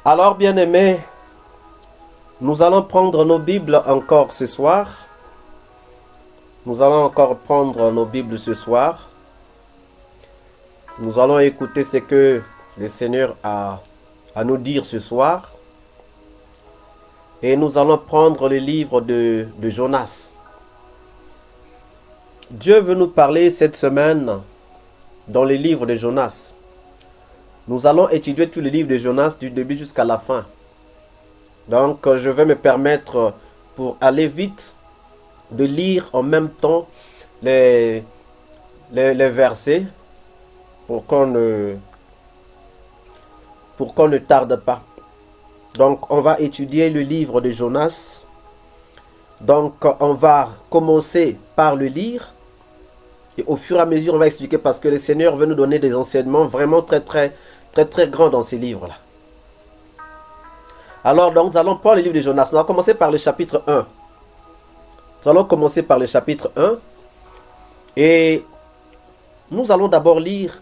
Alors, bien-aimés, nous allons prendre nos Bibles encore ce soir. Nous allons encore prendre nos Bibles ce soir. Nous allons écouter ce que le Seigneur a à nous dire ce soir. Et nous allons prendre le livre de Jonas. Dieu veut nous parler cette semaine dans le livre de Jonas. Nous allons étudier tout le livre de Jonas du début jusqu'à la fin. Donc, je vais me permettre, pour aller vite, de lire en même temps les versets pour qu'on ne tarde pas. Donc, on va étudier le livre de Jonas. Donc, on va commencer par le lire. Et au fur et à mesure, on va expliquer parce que le Seigneur veut nous donner des enseignements vraiment très grands dans ces livres-là. Alors, donc, nous allons prendre le livre de Jonas. Nous allons commencer par le chapitre 1. Nous allons commencer par le chapitre 1. Et nous allons d'abord lire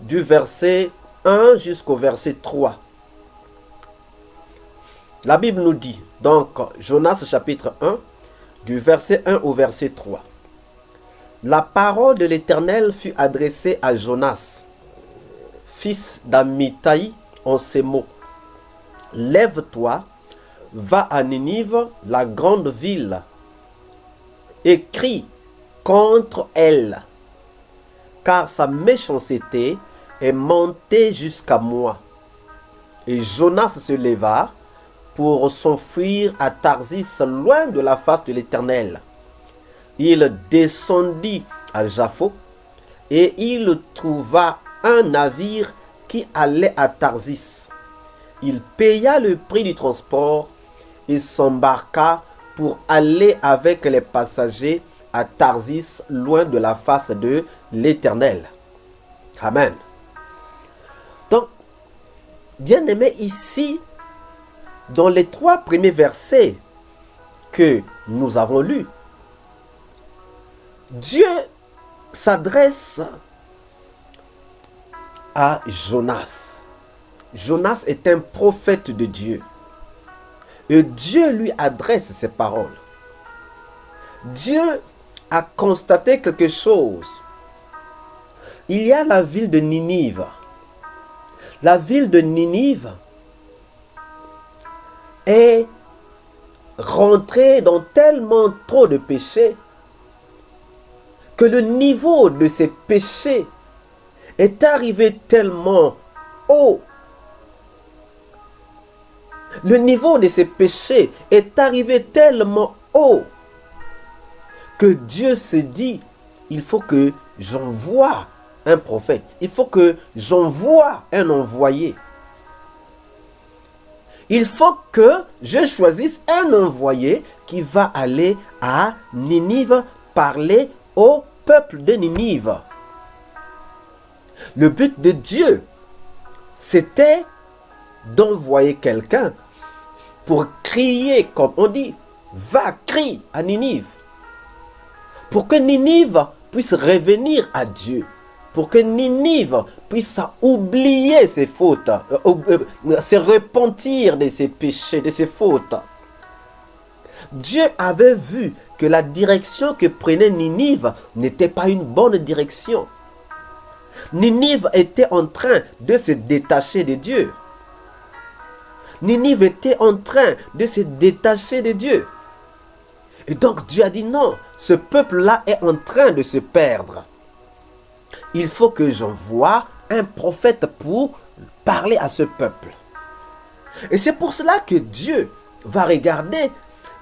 du verset 1 jusqu'au verset 3. La Bible nous dit, donc, Jonas chapitre 1, du verset 1 au verset 3. La parole de l'Éternel fut adressée à Jonas, fils d'Amittai, en ces mots. Lève-toi, va à Ninive, la grande ville, et crie contre elle, car sa méchanceté est montée jusqu'à moi. Et Jonas se leva pour s'enfuir à Tarsis, loin de la face de l'Éternel. Il descendit à Jaffo, et il trouva un navire qui allait à Tarsis. Il paya le prix du transport et s'embarqua pour aller avec les passagers à Tarsis, loin de la face de l'Éternel. Amen. Donc, bien aimé, ici, dans les 3 premiers versets que nous avons lus, Dieu s'adresse à Jonas. Jonas est un prophète de Dieu. Et Dieu lui adresse ses paroles. Dieu a constaté quelque chose. Il y a la ville de Ninive. La ville de Ninive est rentrée dans tellement trop de péchés que le niveau de ces péchés est arrivé tellement haut. Le niveau de ces péchés est arrivé tellement haut que Dieu se dit, il faut que j'envoie un prophète. Il faut que j'envoie un envoyé. Il faut que je choisisse un envoyé qui va aller à Ninive parler au peuple de Ninive. Le but de Dieu, c'était d'envoyer quelqu'un pour crier, comme on dit, va, crie à Ninive. Pour que Ninive puisse revenir à Dieu. Pour que Ninive puisse oublier ses fautes, se repentir de ses péchés, de ses fautes. Dieu avait vu que la direction que prenait Ninive n'était pas une bonne direction. Ninive était en train de se détacher de Dieu. Ninive était en train de se détacher de Dieu. Et donc Dieu a dit non, ce peuple-là est en train de se perdre. Il faut que j'envoie un prophète pour parler à ce peuple. Et c'est pour cela que Dieu va regarder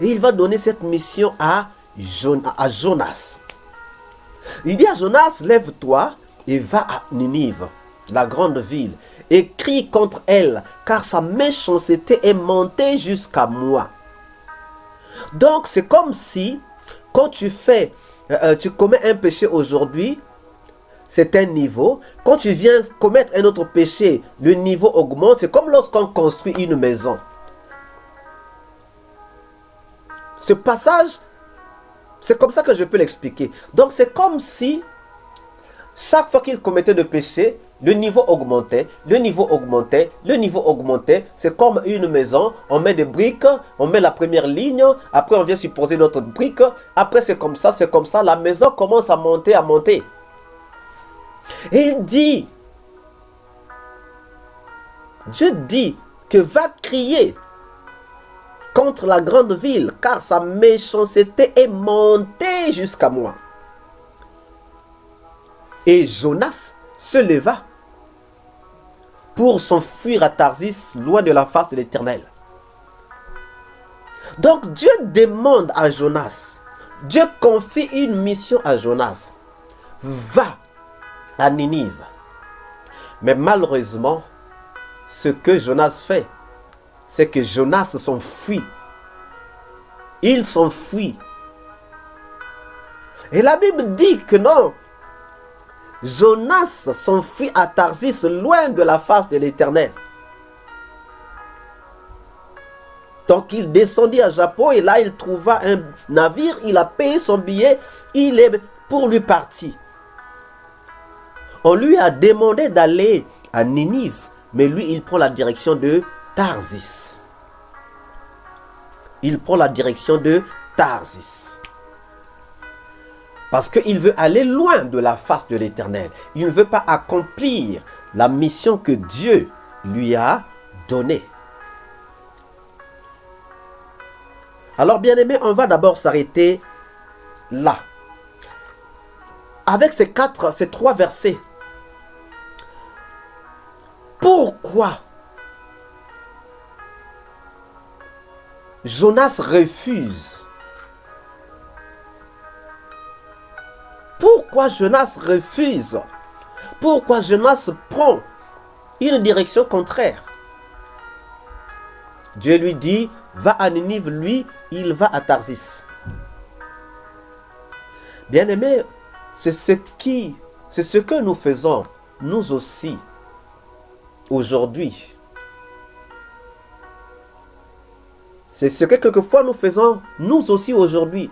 et il va donner cette mission à Jonas. Il dit à Jonas, lève-toi et va à Ninive, la grande ville, et crie contre elle, car sa méchanceté est montée jusqu'à moi. Donc c'est comme si, quand tu commets un péché aujourd'hui, c'est un niveau. Quand tu viens commettre un autre péché, le niveau augmente. C'est comme lorsqu'on construit une maison. Ce passage, c'est comme ça que je peux l'expliquer. Donc c'est comme si, chaque fois qu'il commettait de péché, Le niveau augmentait, le niveau augmentait, le niveau augmentait. C'est comme une maison, on met des briques, on met la première ligne, après on vient supposer d'autres briques, après c'est comme ça, la maison commence à monter, à monter. Et il dit, Dieu dit que va crier contre la grande ville, car sa méchanceté est montée jusqu'à moi. Et Jonas se leva pour s'enfuir à Tarsis, loin de la face de l'Éternel. Donc Dieu demande à Jonas, Dieu confie une mission à Jonas. Va à Ninive. Mais malheureusement, ce que Jonas fait, c'est que Jonas s'enfuit. Il s'enfuit. Et la Bible dit que non, Jonas s'enfuit à Tarsis, loin de la face de l'Éternel. Donc il descendit à Japon et là il trouva un navire, il a payé son billet, il est pour lui partir. On lui a demandé d'aller à Ninive, mais lui il prend la direction de Tarsis. Il prend la direction de Tarsis. Parce qu'il veut aller loin de la face de l'Éternel. Il ne veut pas accomplir la mission que Dieu lui a donnée. Alors bien aimé, on va d'abord s'arrêter là. Avec ces trois versets. Pourquoi Jonas refuse? Pourquoi Jonas refuse? Pourquoi Jonas prend une direction contraire? Dieu lui dit, va à Ninive, lui, il va à Tarsis. Bien-aimé, c'est ce que nous faisons, nous aussi, aujourd'hui. C'est ce que quelquefois nous faisons, nous aussi, aujourd'hui.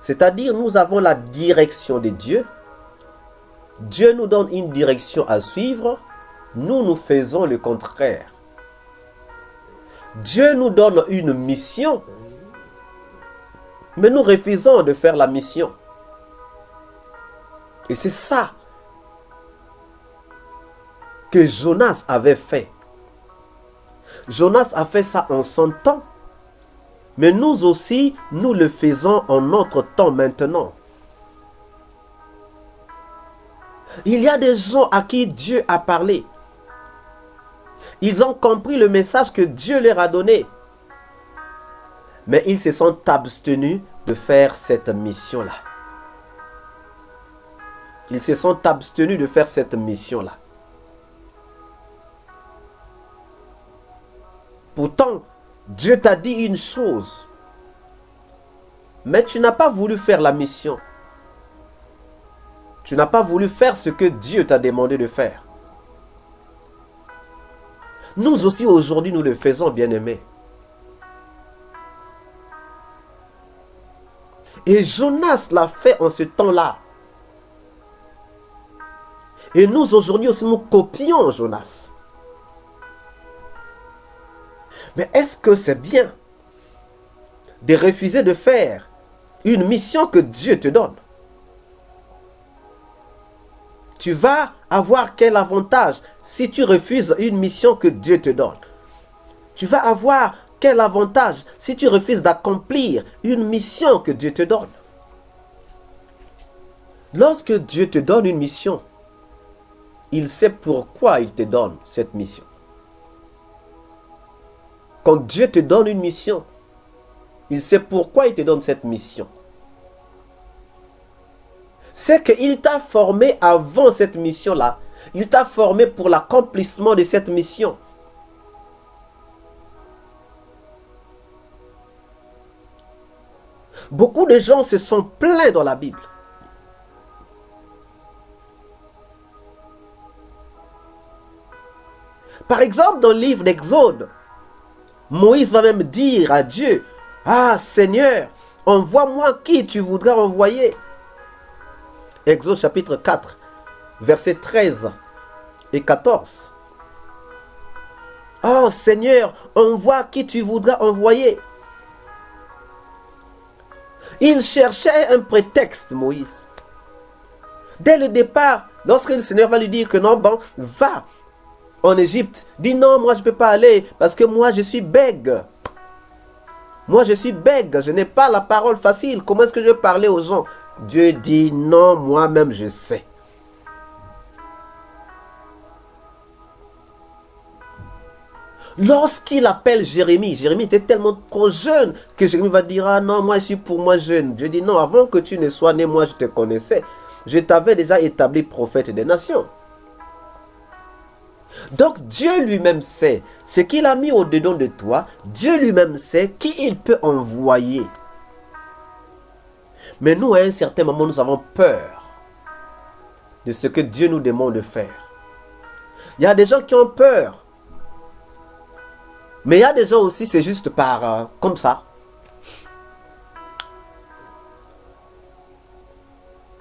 C'est-à-dire, nous avons la direction de Dieu. Dieu nous donne une direction à suivre. Nous faisons le contraire. Dieu nous donne une mission. Mais nous refusons de faire la mission. Et c'est ça que Jonas avait fait. Jonas a fait ça en son temps. Mais nous aussi, nous le faisons en notre temps maintenant. Il y a des gens à qui Dieu a parlé. Ils ont compris le message que Dieu leur a donné. Mais ils se sont abstenus de faire cette mission-là. Ils se sont abstenus de faire cette mission-là. Pourtant, Dieu t'a dit une chose, mais tu n'as pas voulu faire la mission. Tu n'as pas voulu faire ce que Dieu t'a demandé de faire. Nous aussi aujourd'hui, nous le faisons, bien-aimés. Et Jonas l'a fait en ce temps-là. Et nous aujourd'hui aussi, nous copions Jonas. Mais est-ce que c'est bien de refuser de faire une mission que Dieu te donne? Tu vas avoir quel avantage si tu refuses une mission que Dieu te donne? Tu vas avoir quel avantage si tu refuses d'accomplir une mission que Dieu te donne? Lorsque Dieu te donne une mission, il sait pourquoi il te donne cette mission. Quand Dieu te donne une mission, il sait pourquoi il te donne cette mission. C'est qu'il t'a formé avant cette mission-là. Il t'a formé pour l'accomplissement de cette mission. Beaucoup de gens se sont plaints dans la Bible. Par exemple, dans le livre d'Exode, Moïse va même dire à Dieu, « Ah Seigneur, envoie-moi qui tu voudras envoyer. » Exode chapitre 4, verset 13 et 14. Oh Seigneur, envoie qui tu voudras envoyer. Il cherchait un prétexte, Moïse. Dès le départ, lorsque le Seigneur va lui dire que non, bon, va en Égypte, dit non, moi je ne peux pas aller parce que moi je suis bègue. Moi je suis bègue, je n'ai pas la parole facile. Comment est-ce que je vais parler aux gens? Dieu dit non, moi-même je sais. Lorsqu'il appelle Jérémie, Jérémie était tellement trop jeune que Jérémie va dire, ah non, moi je suis pour moi jeune. Dieu dit non, avant que tu ne sois né, moi je te connaissais. Je t'avais déjà établi prophète des nations. Donc Dieu lui-même sait ce qu'il a mis au-dedans de toi. Dieu lui-même sait qui il peut envoyer. Mais nous, à un certain moment, nous avons peur de ce que Dieu nous demande de faire. Il y a des gens qui ont peur. Mais il y a des gens aussi, c'est juste par comme ça.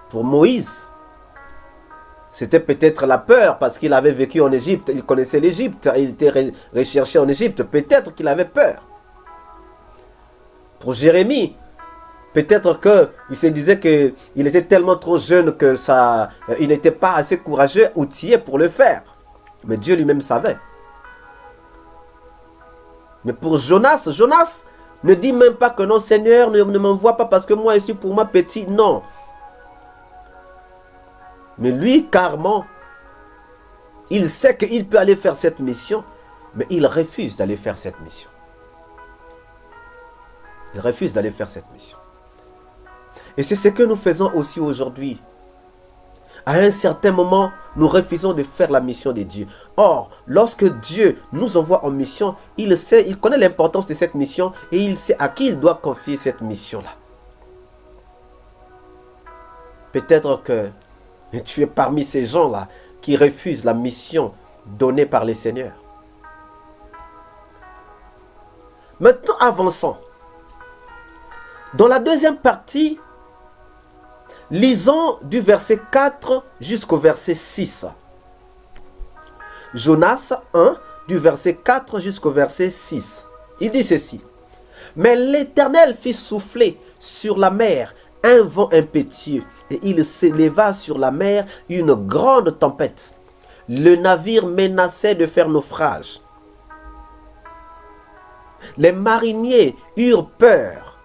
Pour Moïse, c'était peut-être la peur parce qu'il avait vécu en Égypte, il connaissait l'Égypte, il était recherché en Égypte, peut-être qu'il avait peur. Pour Jérémie, peut-être qu'il se disait qu'il était tellement trop jeune que il n'était pas assez courageux, outillé pour le faire. Mais Dieu lui-même savait. Mais pour Jonas, Jonas ne dit même pas que non, Seigneur, ne m'envoie pas parce que moi je suis pour moi petit. Non. Mais lui, carrément, il sait qu'il peut aller faire cette mission, mais il refuse d'aller faire cette mission. Il refuse d'aller faire cette mission. Et c'est ce que nous faisons aussi aujourd'hui. À un certain moment, nous refusons de faire la mission de Dieu. Or, lorsque Dieu nous envoie en mission, il sait, il connaît l'importance de cette mission et il sait à qui il doit confier cette mission-là. Peut-être que tu es parmi ces gens-là qui refusent la mission donnée par les seigneurs. Maintenant, avançons. Dans la deuxième partie, lisons du verset 4 jusqu'au verset 6. Jonas 1, du verset 4 jusqu'au verset 6. Il dit ceci. Mais l'Éternel fit souffler sur la mer un vent impétueux, et il s'éleva sur la mer une grande tempête. Le navire menaçait de faire naufrage. Les mariniers eurent peur.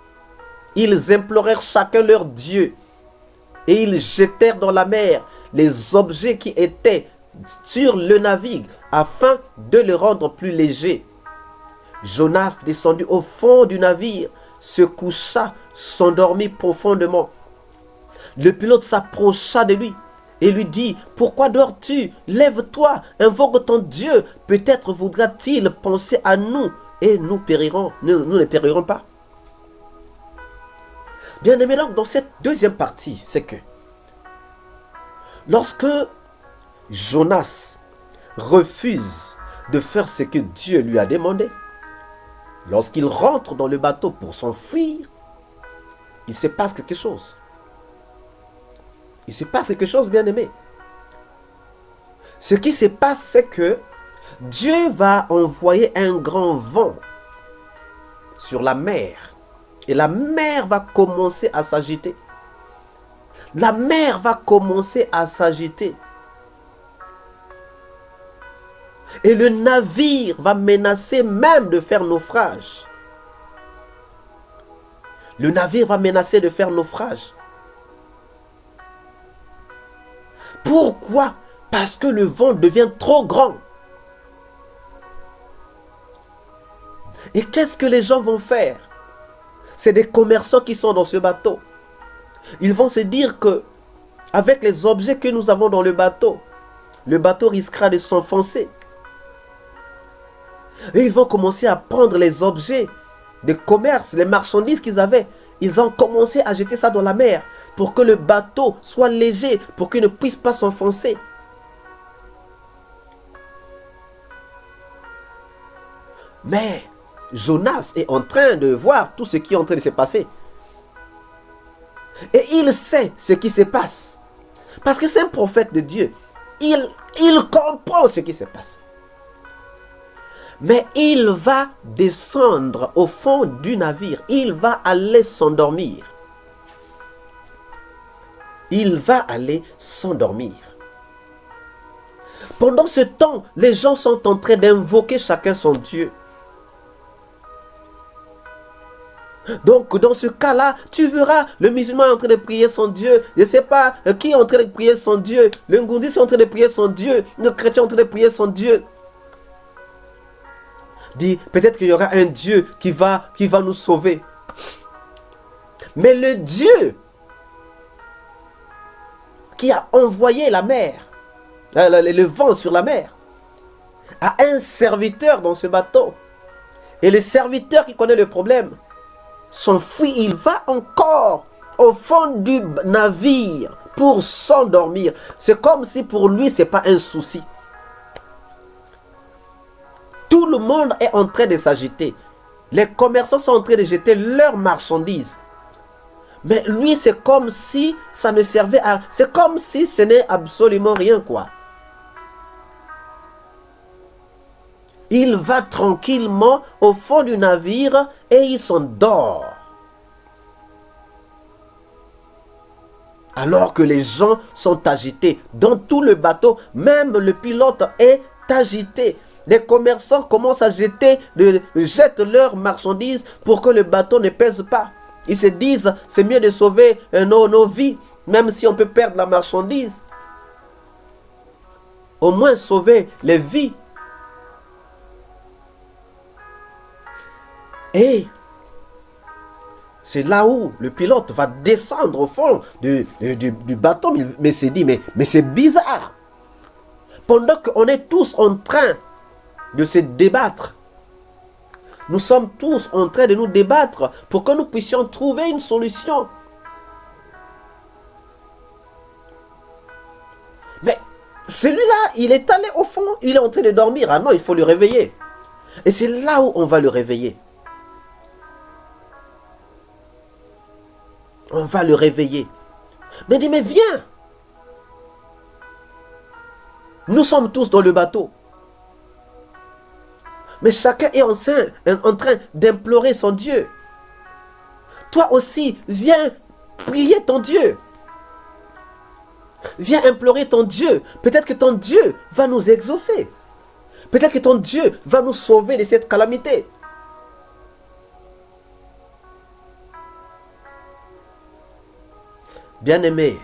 Ils implorèrent chacun leur Dieu. Et ils jetèrent dans la mer les objets qui étaient sur le navire afin de le rendre plus léger. Jonas descendit au fond du navire, se coucha, s'endormit profondément. Le pilote s'approcha de lui et lui dit, « Pourquoi dors-tu? Lève-toi, invoque ton Dieu. Peut-être voudra-t-il penser à nous et nous périrons. Nous ne périrons pas. » Bien aimé, donc dans cette deuxième partie, c'est que lorsque Jonas refuse de faire ce que Dieu lui a demandé, lorsqu'il rentre dans le bateau pour s'enfuir, il se passe quelque chose. Il se passe quelque chose, bien aimé. Ce qui se passe, c'est que Dieu va envoyer un grand vent sur la mer. Et la mer va commencer à s'agiter. La mer va commencer à s'agiter. Et le navire va menacer même de faire naufrage. Le navire va menacer de faire naufrage. Pourquoi? Parce que le vent devient trop grand. Et qu'est-ce que les gens vont faire? C'est des commerçants qui sont dans ce bateau. Ils vont se dire que, avec les objets que nous avons dans le bateau risquera de s'enfoncer. Et ils vont commencer à prendre les objets de commerce, les marchandises qu'ils avaient. Ils ont commencé à jeter ça dans la mer pour que le bateau soit léger, pour qu'il ne puisse pas s'enfoncer. Mais Jonas est en train de voir tout ce qui est en train de se passer. Et il sait ce qui se passe. Parce que c'est un prophète de Dieu. il comprend ce qui se passe. Mais il va descendre au fond du navire. Il va aller s'endormir. Il va aller s'endormir. Pendant ce temps, les gens sont en train d'invoquer chacun son Dieu. Donc, dans ce cas-là, tu verras le musulman en train de prier son Dieu. Je ne sais pas qui est en train de prier son Dieu. Le ngoundiste est en train de prier son Dieu. Le chrétien est en train de prier son Dieu. Dit, peut-être qu'il y aura un Dieu qui va nous sauver. Mais le Dieu qui a envoyé la mer, le vent sur la mer, a un serviteur dans ce bateau. Et le serviteur qui connaît le problème s'enfuit, il va encore au fond du navire pour s'endormir. C'est comme si pour lui, ce n'est pas un souci. Tout le monde est en train de s'agiter. Les commerçants sont en train de jeter leurs marchandises. Mais lui, c'est comme si ça ne servait à... C'est comme si ce n'est absolument rien, quoi. Il va tranquillement au fond du navire et il s'endort. Alors que les gens sont agités. Dans tout le bateau, même le pilote est agité. Les commerçants commencent à jettent leurs marchandises pour que le bateau ne pèse pas. Ils se disent, c'est mieux de sauver nos vies, même si on peut perdre la marchandise. Au moins sauver les vies. Et c'est là où le pilote va descendre au fond du bateau. Mais s'est dit, mais c'est bizarre. Pendant qu'on est tous en train de se débattre, nous sommes tous en train de nous débattre pour que nous puissions trouver une solution. Mais celui-là, il est allé au fond, il est en train de dormir. Ah non, il faut le réveiller. Et c'est là où on va le réveiller. On va le réveiller. Mais dit, mais viens. Nous sommes tous dans le bateau. Mais chacun est en train d'implorer son Dieu. Toi aussi, viens prier ton Dieu. Viens implorer ton Dieu. Peut-être que ton Dieu va nous exaucer. Peut-être que ton Dieu va nous sauver de cette calamité. Bien-aimés,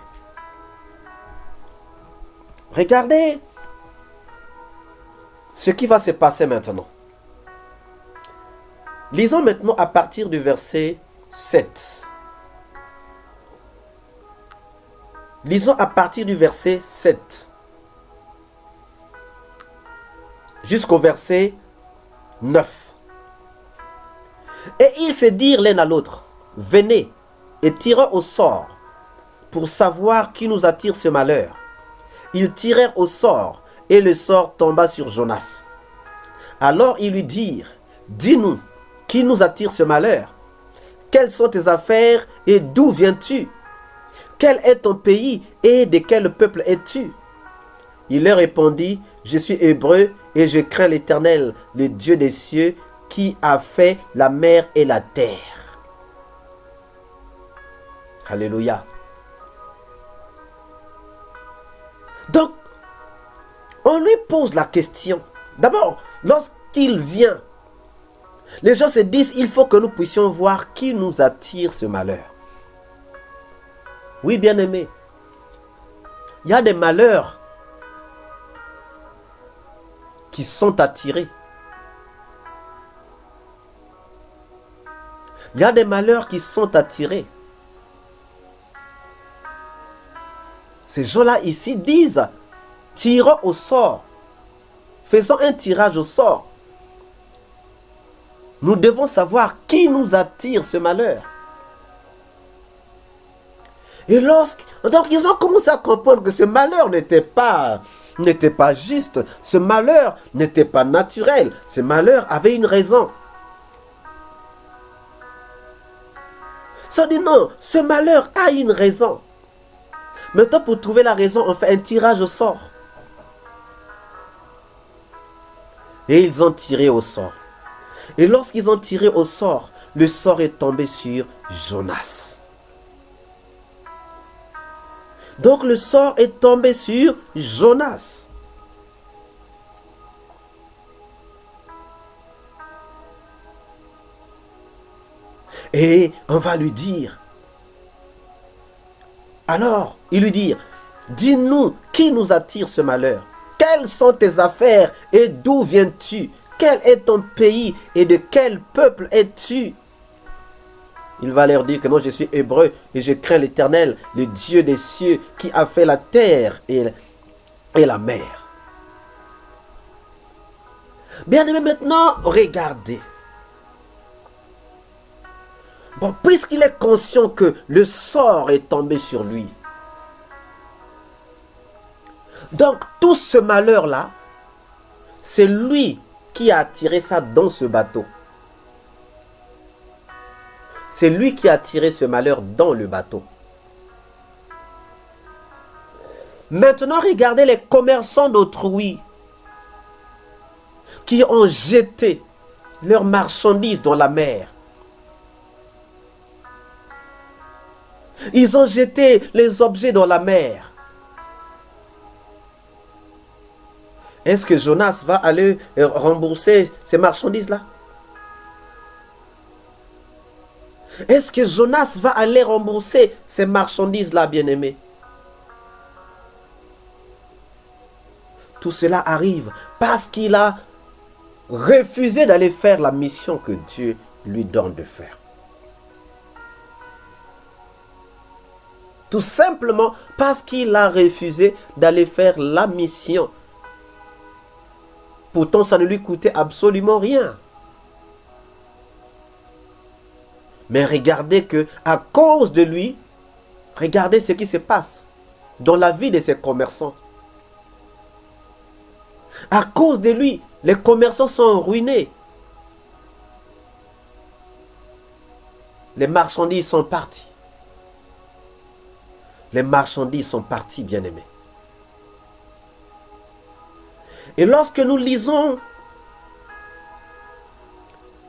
regardez ce qui va se passer maintenant. Lisons maintenant à partir du verset 7. Lisons à partir du verset 7 jusqu'au verset 9. Et ils se dirent l'un à l'autre, venez et tirons au sort pour savoir qui nous attire ce malheur. Ils tirèrent au sort et le sort tomba sur Jonas. Alors ils lui dirent, dis-nous, qui nous attire ce malheur? Quelles sont tes affaires et d'où viens-tu? Quel est ton pays et de quel peuple es-tu? Il leur répondit, je suis hébreu et je crains l'Éternel, le Dieu des cieux, qui a fait la mer et la terre. Alléluia. Donc, on lui pose la question. D'abord, lorsqu'il vient, les gens se disent, il faut que nous puissions voir qui nous attire ce malheur. Oui, bien-aimés, il y a des malheurs qui sont attirés. Il y a des malheurs qui sont attirés. Ces gens-là ici disent, tirons au sort. Faisons un tirage au sort. Nous devons savoir qui nous attire ce malheur. Et donc ils ont commencé à comprendre que ce malheur n'était pas juste. Ce malheur n'était pas naturel. Ce malheur avait une raison. Ça dit non, ce malheur a une raison. Maintenant, pour trouver la raison, on fait un tirage au sort. Et ils ont tiré au sort. Et lorsqu'ils ont tiré au sort, le sort est tombé sur Jonas. Donc le sort est tombé sur Jonas. Et on va lui dire, alors, il lui dit, dis-nous qui nous attire ce malheur? Quelles sont tes affaires et d'où viens-tu? Quel est ton pays et de quel peuple es-tu? Il va leur dire que non, je suis hébreu et je crains l'Éternel, le Dieu des cieux qui a fait la terre et la mer. Bien aimé, maintenant, regardez. Bon, puisqu'il est conscient que le sort est tombé sur lui, donc tout ce malheur-là, c'est lui qui a attiré ça dans ce bateau. C'est lui qui a attiré ce malheur dans le bateau. Maintenant, regardez les commerçants d'autrui qui ont jeté leurs marchandises dans la mer. Ils ont jeté les objets dans la mer. Est-ce que Jonas va aller rembourser ces marchandises-là? Est-ce que Jonas va aller rembourser ces marchandises-là, bien-aimés? Tout cela arrive parce qu'il a refusé d'aller faire la mission que Dieu lui donne de faire. Tout simplement parce qu'il a refusé d'aller faire la mission. Pourtant, ça ne lui coûtait absolument rien. Mais regardez que à cause de lui, regardez ce qui se passe dans la vie de ces commerçants. À cause de lui, les commerçants sont ruinés. Les marchandises sont parties. Les marchandises sont parties, bien-aimés. Et lorsque nous lisons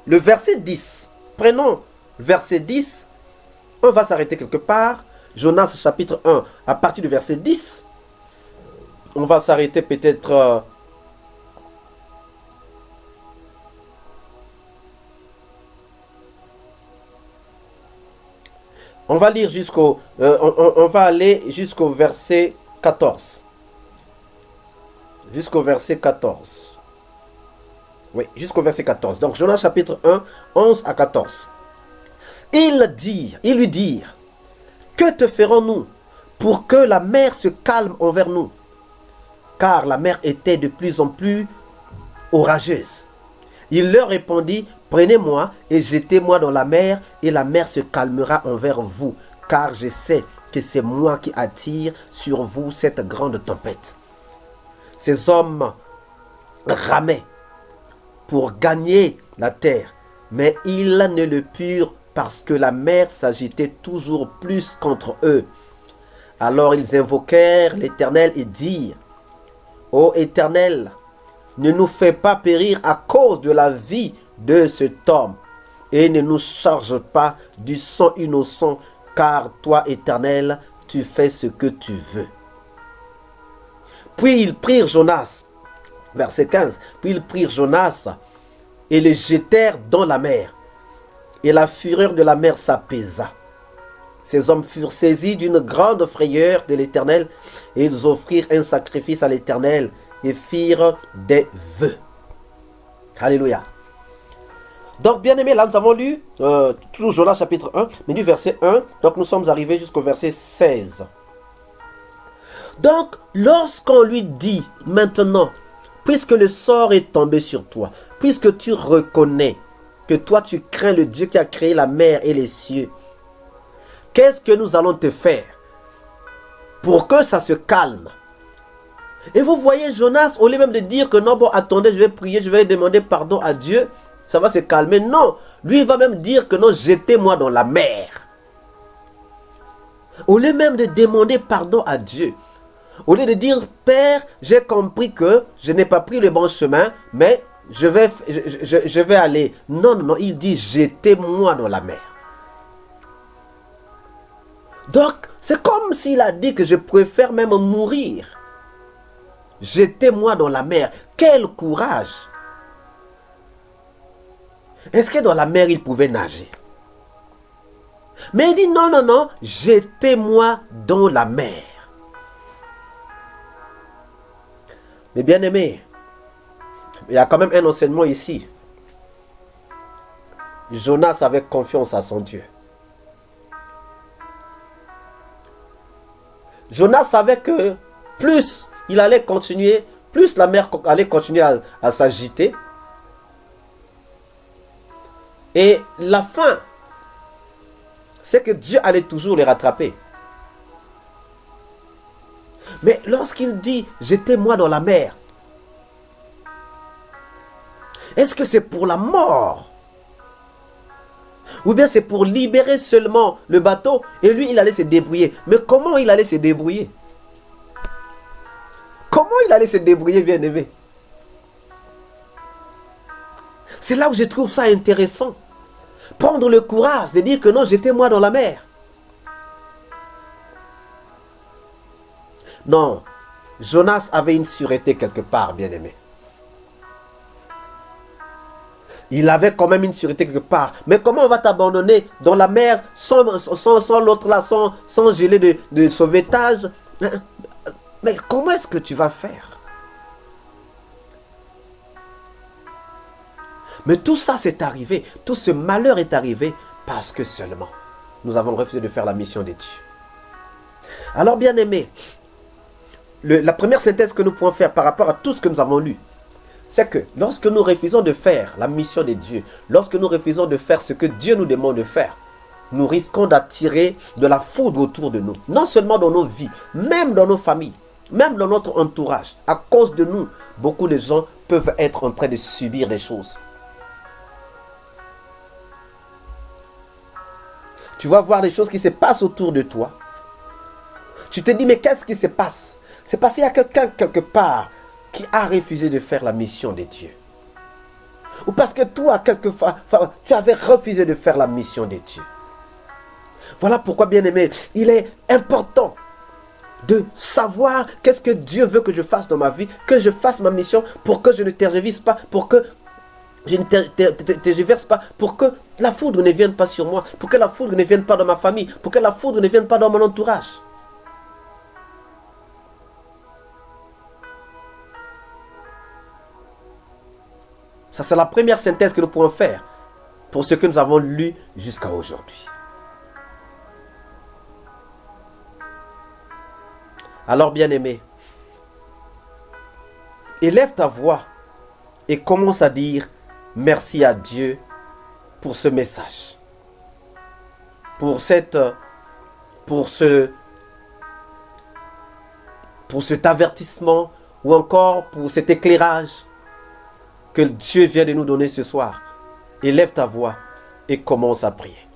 le verset 10, prenons verset 10, on va s'arrêter quelque part. Jonas chapitre 1, à partir du verset 10, on va s'arrêter peut-être... on va lire jusqu'au... on va aller jusqu'au verset 14. Jusqu'au verset 14. Oui, jusqu'au verset 14. Donc, Jonas chapitre 1, 11 à 14. Ils lui dirent, que te ferons-nous pour que la mer se calme envers nous? Car la mer était de plus en plus orageuse. Il leur répondit, prenez-moi et jetez-moi dans la mer, et la mer se calmera envers vous, car je sais que c'est moi qui attire sur vous cette grande tempête. Ces hommes ramaient pour gagner la terre, mais ils ne le purent parce que la mer s'agitait toujours plus contre eux. Alors ils invoquèrent l'Éternel et dirent, ô Éternel, ne nous fais pas périr à cause de la vie de cet homme, et ne nous charge pas du sang innocent, car toi, Éternel, tu fais ce que tu veux. Puis ils prirent Jonas, verset 15, puis ils prirent Jonas et le jetèrent dans la mer, et la fureur de la mer s'apaisa. Ces hommes furent saisis d'une grande frayeur de l'Éternel, et ils offrirent un sacrifice à l'Éternel et firent des vœux. Alléluia. Donc, bien aimé, là nous avons lu toujours Jonas chapitre 1, mais du verset 1, donc nous sommes arrivés jusqu'au verset 16. Donc, lorsqu'on lui dit maintenant, puisque le sort est tombé sur toi, puisque tu reconnais que toi tu crains le Dieu qui a créé la mer et les cieux, qu'est-ce que nous allons te faire pour que ça se calme? Et vous voyez Jonas, au lieu même de dire que non, bon, attendez, je vais prier, je vais demander pardon à Dieu, ça va se calmer. Non, lui il va même dire que non, jetez-moi dans la mer. Au lieu même de demander pardon à Dieu, au lieu de dire, Père, j'ai compris que je n'ai pas pris le bon chemin, mais je vais aller. Non, non, non, il dit, jetez-moi dans la mer. Donc, c'est comme s'il a dit que je préfère même mourir. Jetez-moi dans la mer. Quel courage! Est-ce que dans la mer, il pouvait nager? Mais il dit, non, non, non, jetez-moi dans la mer. Mais bien aimé, il y a quand même un enseignement ici. Jonas avait confiance à son Dieu. Jonas savait que plus il allait continuer, plus la mer allait continuer à s'agiter. Et la fin, c'est que Dieu allait toujours les rattraper. Mais lorsqu'il dit, jetez-moi dans la mer, est-ce que c'est pour la mort? Ou bien c'est pour libérer seulement le bateau et lui, il allait se débrouiller. Mais comment il allait se débrouiller? Comment il allait se débrouiller, bien-aimé? C'est là où je trouve ça intéressant. Prendre le courage de dire que non, jetez-moi dans la mer. Non, Jonas avait une sûreté quelque part, bien-aimé. Il avait quand même une sûreté quelque part. Mais comment on va t'abandonner dans la mer sans l'autre là, sans gilet de sauvetage? Mais comment est-ce que tu vas faire? Mais tout ça c'est arrivé. Tout ce malheur est arrivé parce que seulement nous avons refusé de faire la mission de Dieu. Alors bien aimé, la première synthèse que nous pouvons faire par rapport à tout ce que nous avons lu, c'est que lorsque nous refusons de faire la mission de Dieu, lorsque nous refusons de faire ce que Dieu nous demande de faire, nous risquons d'attirer de la foudre autour de nous. Non seulement dans nos vies, même dans nos familles, même dans notre entourage. À cause de nous, beaucoup de gens peuvent être en train de subir des choses. Tu vas voir les choses qui se passent autour de toi. Tu te dis, mais qu'est-ce qui se passe? C'est parce qu'il y a quelqu'un quelque part qui a refusé de faire la mission de Dieu. Ou parce que toi, quelquefois, tu avais refusé de faire la mission de Dieu. Voilà pourquoi, bien aimé, il est important de savoir qu'est-ce que Dieu veut que je fasse dans ma vie, que je fasse ma mission pour que je ne tergiverse pas, pour que je ne tergiverse pas, pour que la foudre ne vienne pas sur moi, pour que la foudre ne vienne pas dans ma famille, pour que la foudre ne vienne pas dans mon entourage. Ça, c'est la première synthèse que nous pouvons faire pour ce que nous avons lu jusqu'à aujourd'hui. Alors, bien-aimé, élève ta voix et commence à dire merci à Dieu pour ce message, pour cet avertissement ou encore pour cet éclairage que Dieu vient de nous donner ce soir. Élève ta voix et commence à prier.